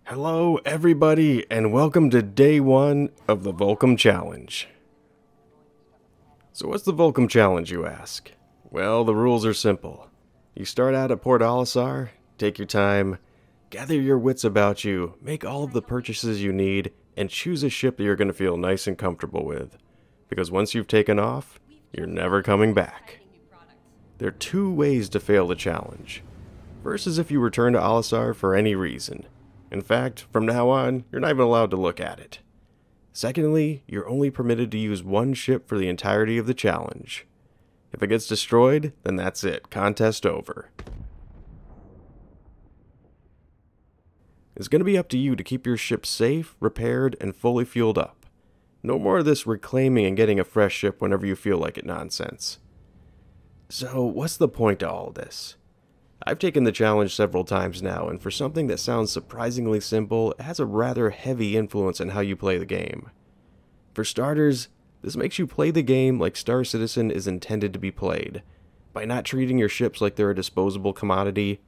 Hello everybody and welcome to day 1 of the Volkum Challenge. So what's the Volkum Challenge, you ask? Well, the rules are simple. You start out at Port Olisar, take your time, gather your wits about you, make all of the purchases you need, and choose a ship that you're going to feel nice and comfortable with. Because once you've taken off, you're never coming back. There are 2 ways to fail the challenge. First is if you return to Olisar for any reason. In fact, from now on, you're not even allowed to look at it. Secondly, you're only permitted to use one ship for the entirety of the challenge. If it gets destroyed, then that's it, contest over. It's going to be up to you to keep your ship safe, repaired, and fully fueled up. No more of this reclaiming and getting a fresh ship whenever you feel like it nonsense. So, what's the point to all this? I've taken the challenge several times now, and for something that sounds surprisingly simple, it has a rather heavy influence on how you play the game. For starters, this makes you play the game like Star Citizen is intended to be played, by not treating your ships like they're a disposable commodity.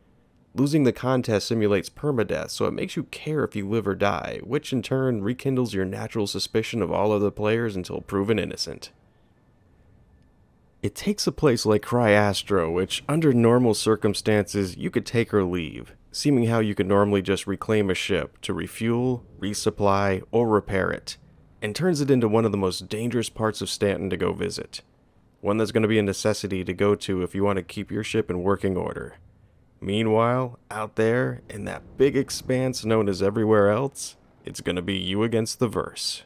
Losing the contest simulates permadeath, so it makes you care if you live or die, which in turn rekindles your natural suspicion of all other players until proven innocent. It takes a place like Cryastro, which under normal circumstances you could take or leave, seeming how you could normally just reclaim a ship to refuel, resupply, or repair it, and turns it into one of the most dangerous parts of Stanton to go visit. One that's going to be a necessity to go to if you want to keep your ship in working order. Meanwhile, out there, in that big expanse known as everywhere else, it's going to be you against the verse.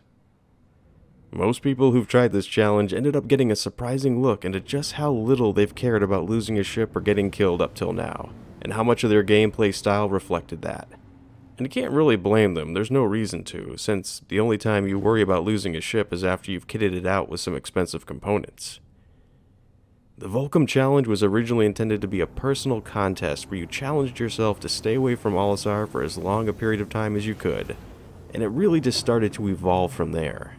Most people who've tried this challenge ended up getting a surprising look into just how little they've cared about losing a ship or getting killed up till now, and how much of their gameplay style reflected that. And you can't really blame them, there's no reason to, since the only time you worry about losing a ship is after you've kitted it out with some expensive components. The Volkum Challenge was originally intended to be a personal contest where you challenged yourself to stay away from Olisar for as long a period of time as you could, and it really just started to evolve from there.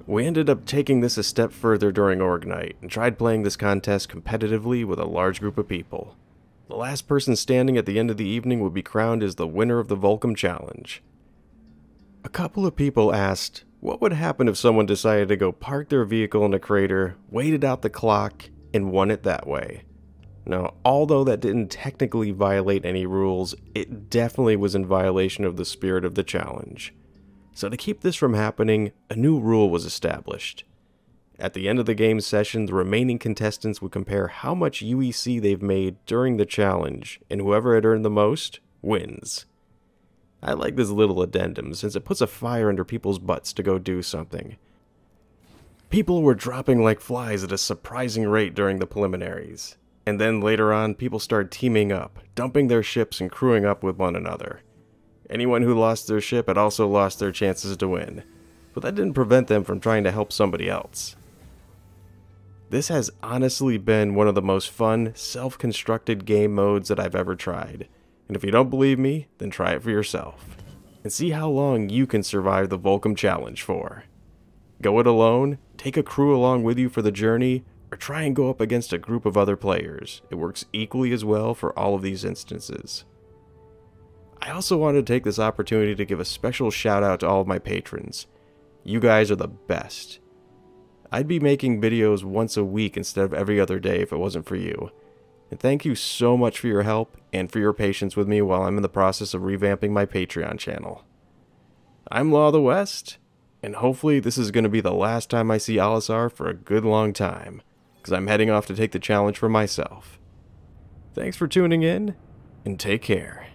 We ended up taking this a step further during Org Night, and tried playing this contest competitively with a large group of people. The last person standing at the end of the evening would be crowned as the winner of the Volkum Challenge. A couple of people asked, what would happen if someone decided to go park their vehicle in a crater, waited out the clock, and won it that way? Now, although that didn't technically violate any rules, it definitely was in violation of the spirit of the challenge. So to keep this from happening, a new rule was established. At the end of the game session, the remaining contestants would compare how much UEC they've made during the challenge, and whoever had earned the most, wins. I like this little addendum, since it puts a fire under people's butts to go do something. People were dropping like flies at a surprising rate during the preliminaries, and then later on, people started teaming up, dumping their ships and crewing up with one another. Anyone who lost their ship had also lost their chances to win, but that didn't prevent them from trying to help somebody else. This has honestly been one of the most fun, self-constructed game modes that I've ever tried, and if you don't believe me, then try it for yourself, and see how long you can survive the Volkum Challenge for. Go it alone, take a crew along with you for the journey, or try and go up against a group of other players. It works equally as well for all of these instances. I also wanted to take this opportunity to give a special shout out to all of my patrons. You guys are the best. I'd be making videos once a week instead of every other day if it wasn't for you. And thank you so much for your help and for your patience with me while I'm in the process of revamping my Patreon channel. I'm Law of the West, and hopefully this is going to be the last time I see Olisar for a good long time, because I'm heading off to take the challenge for myself. Thanks for tuning in, and take care.